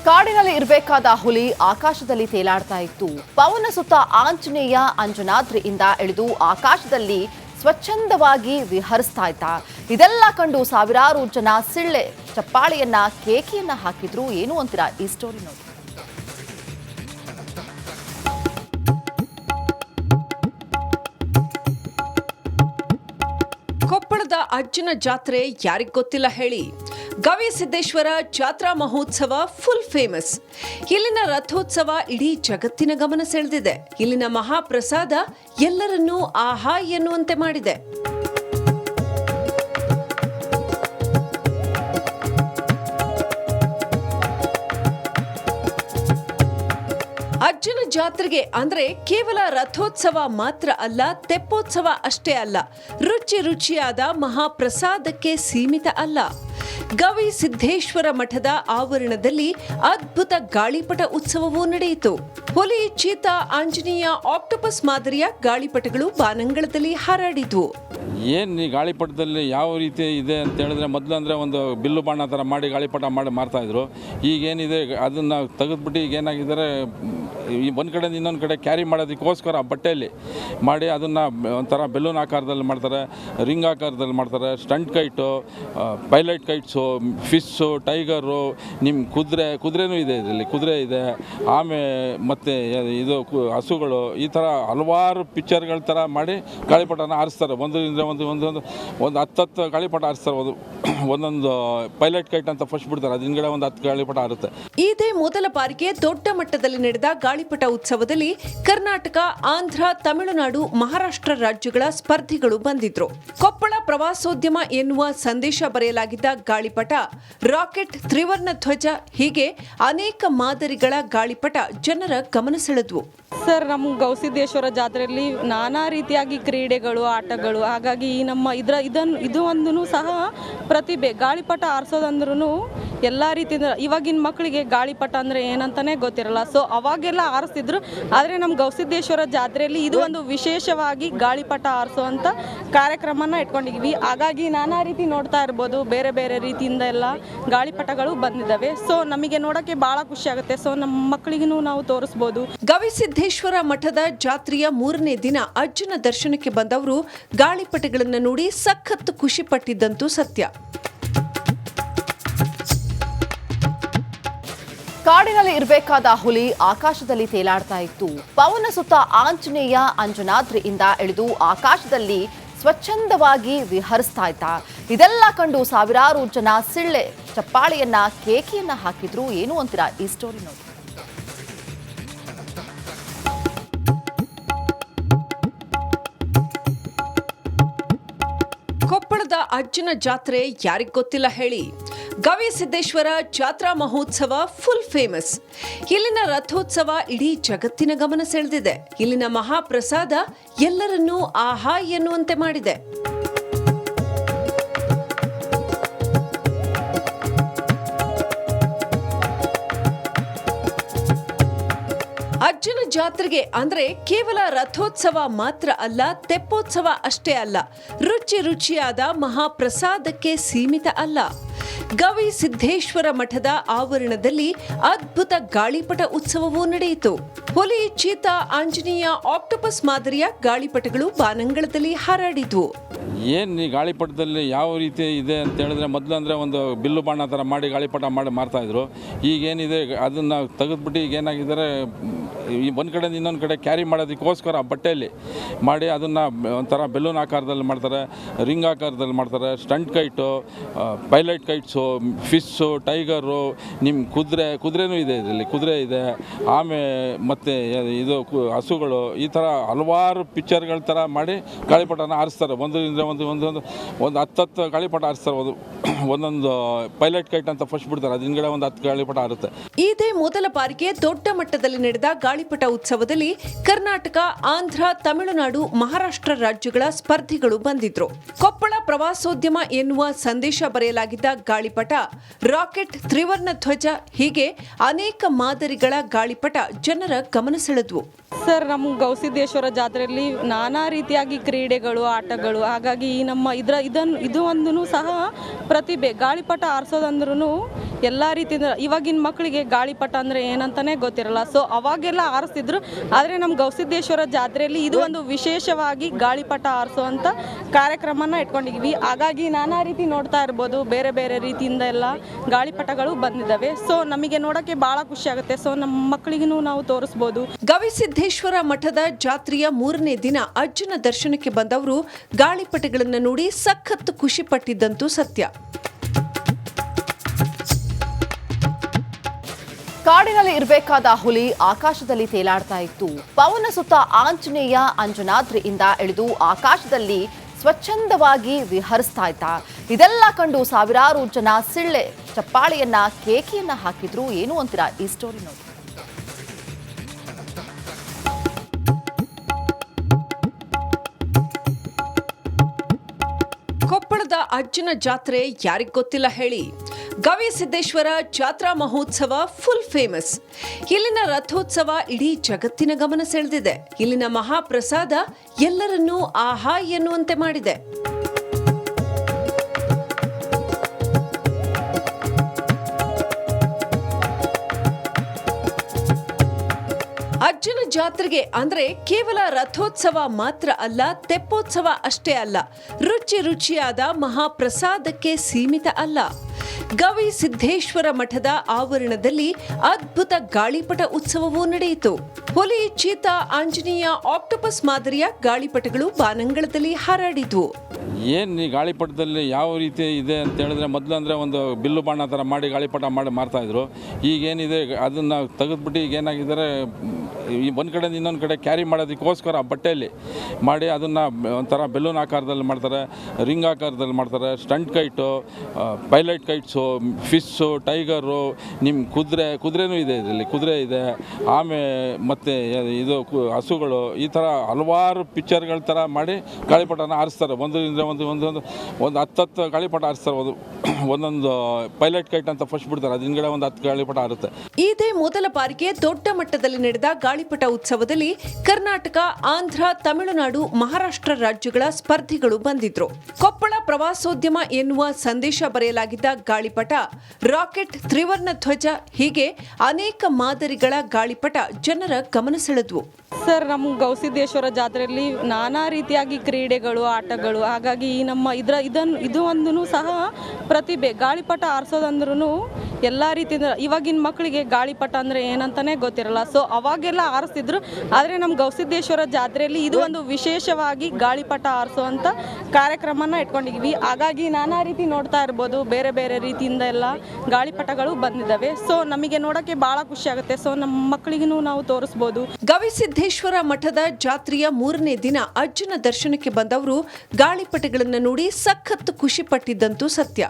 ಕಾಡಿನಲ್ಲಿ ಇರಬೇಕಾದ ಹುಲಿ ಆಕಾಶದಲ್ಲಿ ತೇಲಾಡ್ತಾ ಇತ್ತು. ಪವನ ಸುತ್ತ ಆಂಜನೇಯ ಅಂಜನಾದ್ರಿಯಿಂದ ಇಳಿದು ಆಕಾಶದಲ್ಲಿ ಸ್ವಚ್ಛಂದವಾಗಿ ವಿಹರಿಸ್ತಾ ಇದ್ದ. ಇದೆಲ್ಲ ಕಂಡು ಸಾವಿರಾರು ಜನ ಸಿಳ್ಳೆ ಚಪ್ಪಾಳೆಯನ್ನ ಕೇಕೆಯನ್ನ ಹಾಕಿದ್ರು. ಏನು ಅಂತೀರಾ ಈ ಸ್ಟೋರಿ ನೋಡಿ. ಕೊಪ್ಪಳದ ಅಜ್ಜನ ಜಾತ್ರೆ ಯಾರಿಗ್ ಗೊತ್ತಿಲ್ಲ ಹೇಳಿ. ಗವಿಸಿದ್ದೇಶ್ವರ ಜಾತ್ರಾ ಮಹೋತ್ಸವ ಫುಲ್ ಫೇಮಸ್. ಇಲ್ಲಿನ ರಥೋತ್ಸವ ಇಡೀ ಜಗತ್ತಿನ ಗಮನ ಸೆಳೆದಿದೆ. ಇಲ್ಲಿನ ಮಹಾಪ್ರಸಾದ ಎಲ್ಲರನ್ನೂ ಆಹಾ ಎನ್ನುವಂತೆ ಮಾಡಿದೆ. ಅಜ್ಜನ ಜಾತ್ರೆಗೆ ಅಂದ್ರೆ ಕೇವಲ ರಥೋತ್ಸವ ಮಾತ್ರ ಅಲ್ಲ, ತೆಪ್ಪೋತ್ಸವ ಅಷ್ಟೇ ಅಲ್ಲ, ರುಚಿ ರುಚಿಯಾದ ಮಹಾಪ್ರಸಾದಕ್ಕೆ ಸೀಮಿತ ಅಲ್ಲ. ಗವಿ ಸಿದ್ದೇಶ್ವರ ಮಠದ ಆವರಣದಲ್ಲಿ ಅದ್ಭುತ ಗಾಳಿಪಟ ಉತ್ಸವವೂ ನಡೆಯಿತು. ಹುಲಿ, ಚೀತಾ, ಆಂಜನೇಯ, ಆಕ್ಟೋಪಸ್ ಮಾದರಿಯ ಗಾಳಿಪಟಗಳು ಬಾನಂಗಳದಲ್ಲಿ ಹಾರಾಡಿದ್ವು. ಏನು ಈ ಗಾಳಿಪಟದಲ್ಲಿ ಯಾವ ರೀತಿ ಇದೆ ಅಂತ ಹೇಳಿದ್ರೆ, ಮೊದಲು ಅಂದರೆ ಒಂದು ಬಿಲ್ಲು ಬಾಣ ಥರ ಮಾಡಿ ಗಾಳಿಪಟ ಮಾಡಿ ಮಾರ್ತಾಯಿದ್ರು. ಈಗೇನಿದೆ ಅದನ್ನು ತೆಗೆದುಬಿಟ್ಟು ಈಗ ಏನಾಗಿದ್ದಾರೆ, ಒಂದು ಕಡೆಯಿಂದ ಇನ್ನೊಂದು ಕಡೆ ಕ್ಯಾರಿ ಮಾಡೋದಕ್ಕೋಸ್ಕರ ಬಟ್ಟೆಯಲ್ಲಿ ಮಾಡಿ ಅದನ್ನು ಒಂಥರ ಬೆಲೂನ್ ಆಕಾರದಲ್ಲಿ ಮಾಡ್ತಾರೆ, ರಿಂಗ್ ಆಕಾರದಲ್ಲಿ ಮಾಡ್ತಾರೆ. Stunt kite, pilot kites, fish, tiger, ನಿಮ್ಮ ಕುದುರೆನೂ ಇದೆ. ಇದರಲ್ಲಿ ಕುದುರೆ ಇದೆ, ಆಮೆ ಮತ್ತು ಇದು ಹಸುಗಳು, ಈ ಥರ ಹಲವಾರು ಪಿಕ್ಚರ್ಗಳ ಥರ ಮಾಡಿ ಗಾಳಿಪಟನ ಹಾರಿಸ್ತಾರೆ. ಒಂದು 10 ಗಾಳಿಪಟ ಹಾರಿಸ್ತಾರೆ. ಒಂದೊಂದು ಪೈಲಟ್ ಕೈಟ್ ಅಂತ ಫಸ್ಟ್ ಬಿಡ್ತಾರೆ, ಅದು ಹಿಂದ್ಗಡೆ ಒಂದು 10 ಗಾಳಿಪಟ ಹಾರುತ್ತೆ. ಇದೇ ಮೊದಲ ಬಾರಿಗೆ ದೊಡ್ಡ ಮಟ್ಟದಲ್ಲಿ ನಡೆದ ಗಾಳಿಪಟ ಉತ್ಸವದಲ್ಲಿ ಕರ್ನಾಟಕ, ಆಂಧ್ರ, ತಮಿಳುನಾಡು, ಮಹಾರಾಷ್ಟ್ರ ರಾಜ್ಯಗಳ ಸ್ಪರ್ಧಿಗಳು ಬಂದಿದ್ರು. ಕೊಪ್ಪಳ ಪ್ರವಾಸೋದ್ಯಮ ಎನ್ನುವ ಸಂದೇಶ ಬರೆಯಲಾಗಿದ್ದ ಗಾಳಿಪಟ, ರಾಕೆಟ್, ತ್ರಿವರ್ಣ ಧ್ವಜ ಹೀಗೆ ಅನೇಕ ಮಾದರಿಗಳ ಗಾಳಿಪಟ ಜನರ ಗಮನ ಸೆಳೆದ್ವು. ಸರ್, ನಮ್ಮ ಗವಿಸಿದ್ದೇಶ್ವರ ಜಾತ್ರೆಯಲ್ಲಿ ನಾನಾ ರೀತಿಯಾಗಿ ಕ್ರೀಡೆಗಳು, ಆಟಗಳು, ಹಾಗಾಗಿ ನಮ್ಮ ಇದು ಒಂದು ಸಹ ಪ್ರತಿಭೆ. ಗಾಳಿಪಟ ಆರಿಸೋದಂದ್ರೂ ಎಲ್ಲ ರೀತಿಯಿಂದ ಇವಾಗಿನ ಮಕ್ಕಳಿಗೆ ಗಾಳಿಪಟ ಅಂದರೆ ಏನಂತಾನೆ ಗೊತ್ತಿರಲ್ಲ. ಸೊ ಅವಾಗೆಲ್ಲ ಆರಿಸ್ತಿದ್ರು. ಆದರೆ ನಮ್ಮ ಗವಿಸಿದ್ದೇಶ್ವರ ಜಾತ್ರೆಯಲ್ಲಿ ಇದು ಒಂದು ವಿಶೇಷವಾಗಿ ಗಾಳಿಪಟ ಆರಿಸುವಂಥ ಕಾರ್ಯಕ್ರಮನ ಇಟ್ಕೊಂಡಿದ್ವಿ. ಹಾಗಾಗಿ ನಾನಾ ರೀತಿ ನೋಡ್ತಾ ಇರ್ಬೋದು, ಬೇರೆ ಬೇರೆ ರೀತಿಯಿಂದ ಎಲ್ಲ ಗಾಳಿಪಟಗಳು ಬಂದಿದ್ದಾವೆ. ಸೊ ನಮಗೆ ನೋಡೋಕ್ಕೆ ಭಾಳ ಖುಷಿ ಆಗುತ್ತೆ. ಸೊ ನಮ್ಮ ಮಕ್ಕಳಿಗೂ ನಾವು ತೋರಿಸ್ಬೋದು. ಗವಿಸಿದ್ದೇಶ್ವರ ಮಠದ ಜಾತ್ರೆಯ 3ನೇ ದಿನ ಅಜ್ಜನ ದರ್ಶನಕ್ಕೆ ಬಂದವರು ಗಾಳಿಪಟಗಳನ್ನು ನೋಡಿ ಸಖತ್ತು ಖುಷಿ ಪಟ್ಟಿದ್ದಂತೂ ಸತ್ಯ. ಕಾಡಿನಲ್ಲಿ ಇರಬೇಕಾದ ಹುಲಿ ಆಕಾಶದಲ್ಲಿ ತೇಲಾಡ್ತಾ ಇತ್ತು. ಪವನ ಸುತ್ತ ಆಂಜನೇಯ ಅಂಜನಾದ್ರಿಯಿಂದ ಇಳಿದು ಆಕಾಶದಲ್ಲಿ ಸ್ವಚ್ಛಂದವಾಗಿ ವಿಹರಿಸ್ತಾ ಇದ್ದ. ಇದೆಲ್ಲ ಕಂಡು ಸಾವಿರಾರು ಜನ ಸಿಳ್ಳೆ ಚಪ್ಪಾಳೆಯನ್ನ ಕೇಕೆಯನ್ನ ಹಾಕಿದ್ರು. ಏನು ಅಂತೀರಾ ಈ ಸ್ಟೋರಿ ನೋಡಿ. ಕೊಪ್ಪಳದ ಅಜ್ಜನ ಜಾತ್ರೆ ಯಾರಿಗ್ ಗೊತ್ತಿಲ್ಲ ಹೇಳಿ. ಗವಿಸಿದ್ದೇಶ್ವರ ಜಾತ್ರಾ ಮಹೋತ್ಸವ ಫುಲ್ ಫೇಮಸ್. ಇಲ್ಲಿನ ರಥೋತ್ಸವ ಇಡೀ ಜಗತ್ತಿನ ಗಮನ ಸೆಳೆದಿದೆ. ಇಲ್ಲಿನ ಮಹಾಪ್ರಸಾದ ಎಲ್ಲರನ್ನೂ ಆಹಾ ಎನ್ನುವಂತೆ ಮಾಡಿದೆ. ಅಜ್ಜನ ಜಾತ್ರೆಗೆ ಅಂದ್ರೆ ಕೇವಲ ರಥೋತ್ಸವ ಮಾತ್ರ ಅಲ್ಲ, ತೆಪ್ಪೋತ್ಸವ ಅಷ್ಟೇ ಅಲ್ಲ, ರುಚಿ ರುಚಿಯಾದ ಮಹಾಪ್ರಸಾದಕ್ಕೆ ಸೀಮಿತ ಅಲ್ಲ. ಗವಿ ಸಿದ್ದೇಶ್ವರ ಮಠದ ಆವರಣದಲ್ಲಿ ಅದ್ಭುತ ಗಾಳಿಪಟ ಉತ್ಸವವೂ ನಡೆಯಿತು. ಹುಲಿ, ಚೀತಾ, ಆಂಜನೇಯ, ಆಕ್ಟೋಪಸ್ ಮಾದರಿಯ ಗಾಳಿಪಟಗಳು ಬಾನಂಗಳದಲ್ಲಿ ಹಾರಾಡಿದ್ವು. ಏನು ಈ ಗಾಳಿಪಟದಲ್ಲಿ ಯಾವ ರೀತಿ ಇದೆ ಅಂತ ಹೇಳಿದ್ರೆ, ಮೊದಲು ಅಂದರೆ ಒಂದು ಬಿಲ್ಲು ಬಾಣ ಥರ ಮಾಡಿ ಗಾಳಿಪಟ ಮಾಡಿ ಮಾರ್ತಾಯಿದ್ರು. ಈಗೇನಿದೆ ಅದನ್ನು ತೆಗೆದುಬಿಟ್ಟು ಈಗ ಏನಾಗಿದ್ದಾರೆ, ಒಂದು ಕಡೆಯಿಂದ ಇನ್ನೊಂದು ಕಡೆ ಕ್ಯಾರಿ ಮಾಡೋದಕ್ಕೋಸ್ಕರ ಬಟ್ಟೆಯಲ್ಲಿ ಮಾಡಿ ಅದನ್ನು ಒಂಥರ ಬೆಲೂನ್ ಆಕಾರದಲ್ಲಿ ಮಾಡ್ತಾರೆ, ರಿಂಗ್ ಆಕಾರದಲ್ಲಿ ಮಾಡ್ತಾರೆ. Stunt kite, pilot kites, fish, tiger, ನಿಮ್ಮ ಕುದುರೆನೂ ಇದೆ. ಇದರಲ್ಲಿ ಕುದುರೆ ಇದೆ, ಆಮೆ ಮತ್ತು ಇದು ಹಸುಗಳು, ಈ ಥರ ಹಲವಾರು ಪಿಕ್ಚರ್ಗಳ ಥರ ಮಾಡಿ ಗಾಳಿಪಟನ ಹಾರಿಸ್ತಾರೆ. ಒಂದು 10 ಗಾಳಿಪಟ ಹಾರಿಸ್ತಾರೆ. ಒಂದೊಂದು ಪೈಲಟ್ ಕೈಟ್ ಅಂತ ಫಸ್ಟ್ ಬಿಡ್ತಾರೆ, ಅದು ಹಿಂದ್ಗಡೆ ಒಂದು 10 ಗಾಳಿಪಟ ಹಾರುತ್ತೆ. ಇದೇ ಮೊದಲ ಬಾರಿಗೆ ದೊಡ್ಡ ಮಟ್ಟದಲ್ಲಿ ನಡೆದ ಗಾಳಿಪಟ ಉತ್ಸವದಲ್ಲಿ ಕರ್ನಾಟಕ, ಆಂಧ್ರ, ತಮಿಳುನಾಡು, ಮಹಾರಾಷ್ಟ್ರ ರಾಜ್ಯಗಳ ಸ್ಪರ್ಧಿಗಳು ಬಂದಿದ್ರು. ಕೊಪ್ಪಳ ಪ್ರವಾಸೋದ್ಯಮ ಎನ್ನುವ ಸಂದೇಶ ಬರೆಯಲಾಗಿದ್ದ ಗಾಳಿ ಗಾಳಿಪಟ, ರಾಕೆಟ್, ತ್ರಿವರ್ಣ ಧ್ವಜ ಹೀಗೆ ಅನೇಕ ಮಾದರಿಗಳ ಗಾಳಿಪಟ ಜನರ ಗಮನ ಸೆಳೆದ್ವು. ಸರ್, ನಮ್ಮ ಗವಿಸಿದ್ದೇಶ್ವರ ಜಾತ್ರೆಯಲ್ಲಿ ನಾನಾ ರೀತಿಯಾಗಿ ಕ್ರೀಡೆಗಳು, ಆಟಗಳು, ಹಾಗಾಗಿ ಈ ನಮ್ಮ ಇದು ಒಂದು ಸಹ ಪ್ರತಿಭೆ. ಗಾಳಿಪಟ ಆರಿಸೋದಂದ್ರೂ ಎಲ್ಲ ರೀತಿಯಿಂದ ಇವಾಗಿನ ಮಕ್ಕಳಿಗೆ ಗಾಳಿಪಟ ಅಂದರೆ ಏನಂತಾನೆ ಗೊತ್ತಿರಲ್ಲ. ಸೊ ಅವಾಗೆಲ್ಲ ಆರಿಸ್ತಿದ್ರು. ಆದರೆ ನಮ್ಮ ಗವಿಸಿದ್ದೇಶ್ವರ ಜಾತ್ರೆಯಲ್ಲಿ ಇದು ಒಂದು ವಿಶೇಷವಾಗಿ ಗಾಳಿಪಟ ಆರಿಸುವಂಥ ಕಾರ್ಯಕ್ರಮನ ಇಟ್ಕೊಂಡಿದ್ವಿ. ಹಾಗಾಗಿ ನಾನಾ ರೀತಿ ನೋಡ್ತಾ ಇರ್ಬೋದು, ಬೇರೆ ಬೇರೆ ರೀತಿಯಿಂದ ಎಲ್ಲ ಗಾಳಿಪಟಗಳು ಬಂದಿದ್ದಾವೆ. ಸೊ ನಮಗೆ ನೋಡೋಕ್ಕೆ ಭಾಳ ಖುಷಿ ಆಗುತ್ತೆ. ಸೊ ನಮ್ಮ ಮಕ್ಕಳಿಗೂ ನಾವು ತೋರಿಸ್ಬೋದು. ಗವಿಸಿದ್ದೇಶ್ವರ ಮಠದ ಜಾತ್ರೆಯ 3ನೇ ದಿನ ಅಜ್ಜನ ದರ್ಶನಕ್ಕೆ ಬಂದವರು ಗಾಳಿಪಟಗಳನ್ನು ನೋಡಿ ಸಖತ್ತು ಖುಷಿ ಪಟ್ಟಿದ್ದಂತೂ ಸತ್ಯ. ಕಾಡಿನಲ್ಲಿ ಇರಬೇಕಾದ ಹುಲಿ ಆಕಾಶದಲ್ಲಿ ತೇಲಾಡ್ತಾ ಇತ್ತು. ಪವನ ಸುತ್ತ ಆಂಜನೇಯ ಅಂಜನಾದ್ರಿಯಿಂದ ಇಳಿದು ಆಕಾಶದಲ್ಲಿ ಸ್ವಚ್ಛಂದವಾಗಿ ವಿಹರಿಸ್ತಾ ಇದ್ದ. ಇದೆಲ್ಲ ಕಂಡು ಸಾವಿರಾರು ಜನ ಸಿಳ್ಳೆ ಚಪ್ಪಾಳೆಯನ್ನ, ಕೇಕೆಯನ್ನ ಹಾಕಿದ್ರು. ಏನು ಅಂತೀರಾ ಈ ಸ್ಟೋರಿ ನೋಡಿ. ಕೊಪ್ಪಳದ ಅಜ್ಜನ ಜಾತ್ರೆ ಯಾರಿಗ್ ಗೊತ್ತಿಲ್ಲ ಹೇಳಿ. ಗವಿಸಿದ್ದೇಶ್ವರ ಜಾತ್ರಾ ಮಹೋತ್ಸವ ಫುಲ್ ಫೇಮಸ್. ಇಲ್ಲಿನ ರಥೋತ್ಸವ ಇಡೀ ಜಗತ್ತಿನ ಗಮನ ಸೆಳೆದಿದೆ. ಇಲ್ಲಿನ ಮಹಾಪ್ರಸಾದ ಎಲ್ಲರನ್ನೂ ಆಹಾ ಎನ್ನುವಂತೆ ಮಾಡಿದೆ. ಅಜ್ಜನ ಜಾತ್ರೆಗೆ ಅಂದ್ರೆ ಕೇವಲ ರಥೋತ್ಸವ ಮಾತ್ರ ಅಲ್ಲ, ತೆಪ್ಪೋತ್ಸವ ಅಷ್ಟೇ ಅಲ್ಲ, ರುಚಿ ರುಚಿಯಾದ ಮಹಾಪ್ರಸಾದಕ್ಕೆ ಸೀಮಿತ ಅಲ್ಲ. ಗವಿಸಿದ್ದೇಶ್ವರ ಮಠದ ಆವರಣದಲ್ಲಿ ಅದ್ಭುತ ಗಾಳಿಪಟ ಉತ್ಸವವೂ ನಡೆಯಿತು. ಹುಲಿ, ಚೀತಾ, ಆಂಜನೇಯ, ಆಕ್ಟೋಪಸ್ ಮಾದರಿಯ ಗಾಳಿಪಟಗಳು ಬಾನಂಗಳದಲ್ಲಿ ಹಾರಾಡಿದ್ವು. ಏನು ಈ ಗಾಳಿಪಟದಲ್ಲಿ ಯಾವ ರೀತಿ ಇದೆ ಅಂತ ಹೇಳಿದ್ರೆ, ಮೊದಲು ಅಂದರೆ ಒಂದು ಬಿಲ್ಲು ಬಾಣ ಥರ ಮಾಡಿ ಗಾಳಿಪಟ ಮಾಡಿ ಮಾರ್ತಾಯಿದ್ರು. ಈಗೇನಿದೆ ಅದನ್ನು ತೆಗೆದುಬಿಟ್ಟು ಈಗ ಏನಾಗಿದ್ದಾರೆ, ಈ ಒಂದು ಕಡೆಯಿಂದ ಇನ್ನೊಂದು ಕಡೆ ಕ್ಯಾರಿ ಮಾಡೋದಕ್ಕೋಸ್ಕರ ಬಟ್ಟೆಯಲ್ಲಿ ಮಾಡಿ ಅದನ್ನು ಒಂಥರ ಬೆಲೂನ್ ಆಕಾರದಲ್ಲಿ ಮಾಡ್ತಾರೆ, ರಿಂಗ್ ಆಕಾರದಲ್ಲಿ ಮಾಡ್ತಾರೆ. Stunt kite, pilot kites, fish, tiger, ನಿಮ್ಮ ಕುದುರೆನೂ ಇದೆ ಇದರಲ್ಲಿ. ಕುದುರೆ ಇದೆ, ಆಮೆ ಮತ್ತು ಇದು ಹಸುಗಳು, ಈ ಥರ ಹಲವಾರು ಪಿಕ್ಚರ್ಗಳ ಥರ ಮಾಡಿ ಗಾಳಿಪಟನ ಆರಿಸ್ತಾರೆ. ಒಂದರಿಂದ ಒಂದು 10 ಗಾಳಿಪಟ ಆರಿಸ್ತಾರೆ. ಒಂದೊಂದು ಪೈಲಟ್ ಕೈಟ್ ಅಂತ ಫಸ್ಟ್ ಬಿಡ್ತಾರೆ, ಅದು ಹಿಂದ್ಗಡೆ ಒಂದು 10 ಗಾಳಿಪಟ ಆರುತ್ತೆ. ಇದೇ ಮೊದಲ ಬಾರಿಗೆ ದೊಡ್ಡ ಮಟ್ಟದಲ್ಲಿ ನಡೆದ ಗಾಳಿಪಟ ಉತ್ಸವದಲ್ಲಿ ಕರ್ನಾಟಕ, ಆಂಧ್ರ, ತಮಿಳುನಾಡು, ಮಹಾರಾಷ್ಟ್ರ ರಾಜ್ಯಗಳ ಸ್ಪರ್ಧಿಗಳು ಬಂದಿದ್ರು. ಕೊಪ್ಪಳ ಪ್ರವಾಸೋದ್ಯಮ ಎನ್ನುವ ಸಂದೇಶ ಬರೆಯಲಾಗಿದ್ದ ಗಾಳಿಪಟ, ರಾಕೆಟ್, ತ್ರಿವರ್ಣ ಧ್ವಜ ಹೀಗೆ ಅನೇಕ ಮಾದರಿಗಳ ಗಾಳಿಪಟ ಜನರ ಗಮನ ಸೆಳೆದ್ವು. ಸರ್, ನಮ್ಮ ಗವಿಸಿದ್ದೇಶ್ವರ ಜಾತ್ರೆಯಲ್ಲಿ ನಾನಾ ರೀತಿಯಾಗಿ ಕ್ರೀಡೆಗಳು, ಆಟಗಳು, ಹಾಗಾಗಿ ಈ ನಮ್ಮ ಇದು ಒಂದು ಸಹ ಪ್ರತಿಭೆ. ಗಾಳಿಪಟ ಆರಿಸೋದಂದ್ರೂ ಎಲ್ಲ ರೀತಿಯಿಂದ ಇವಾಗಿನ ಮಕ್ಕಳಿಗೆ ಗಾಳಿಪಟ ಅಂದರೆ ಏನಂತಾನೆ ಗೊತ್ತಿರಲ್ಲ. ಸೊ ಅವಾಗೆಲ್ಲ ಆರಿಸ್ತಿದ್ರು. ಆದರೆ ನಮ್ಮ ಗವಿಸಿದ್ದೇಶ್ವರ ಜಾತ್ರೆಯಲ್ಲಿ ಇದು ಒಂದು ವಿಶೇಷವಾಗಿ ಗಾಳಿಪಟ ಆರಿಸುವಂಥ ಕಾರ್ಯಕ್ರಮನ ಇಟ್ಕೊಂಡಿದ್ವಿ. ಹಾಗಾಗಿ ನಾನಾ ರೀತಿ ನೋಡ್ತಾ ಇರ್ಬೋದು, ಬೇರೆ ಬೇರೆ ರೀತಿಯಿಂದ ಎಲ್ಲ ಗಾಳಿಪಟಗಳು ಬಂದಿದ್ದಾವೆ. ಸೊ ನಮಗೆ ನೋಡೋಕ್ಕೆ ಭಾಳ ಖುಷಿ ಆಗುತ್ತೆ. ಸೊ ನಮ್ಮ ಮಕ್ಕಳಿಗೂ ನಾವು ತೋರಿಸ್ಬೋದು. ಗವಿಸಿದ್ದೇಶ್ವರ ಮಠದ ಜಾತ್ರೆಯ 3ನೇ ದಿನ ಅಜ್ಜನ ದರ್ಶನಕ್ಕೆ ಬಂದವರು ಗಾಳಿಪಟಗಳನ್ನು ನೋಡಿ ಸಖತ್ತು ಖುಷಿ ಪಟ್ಟಿದ್ದಂತೂ ಸತ್ಯ.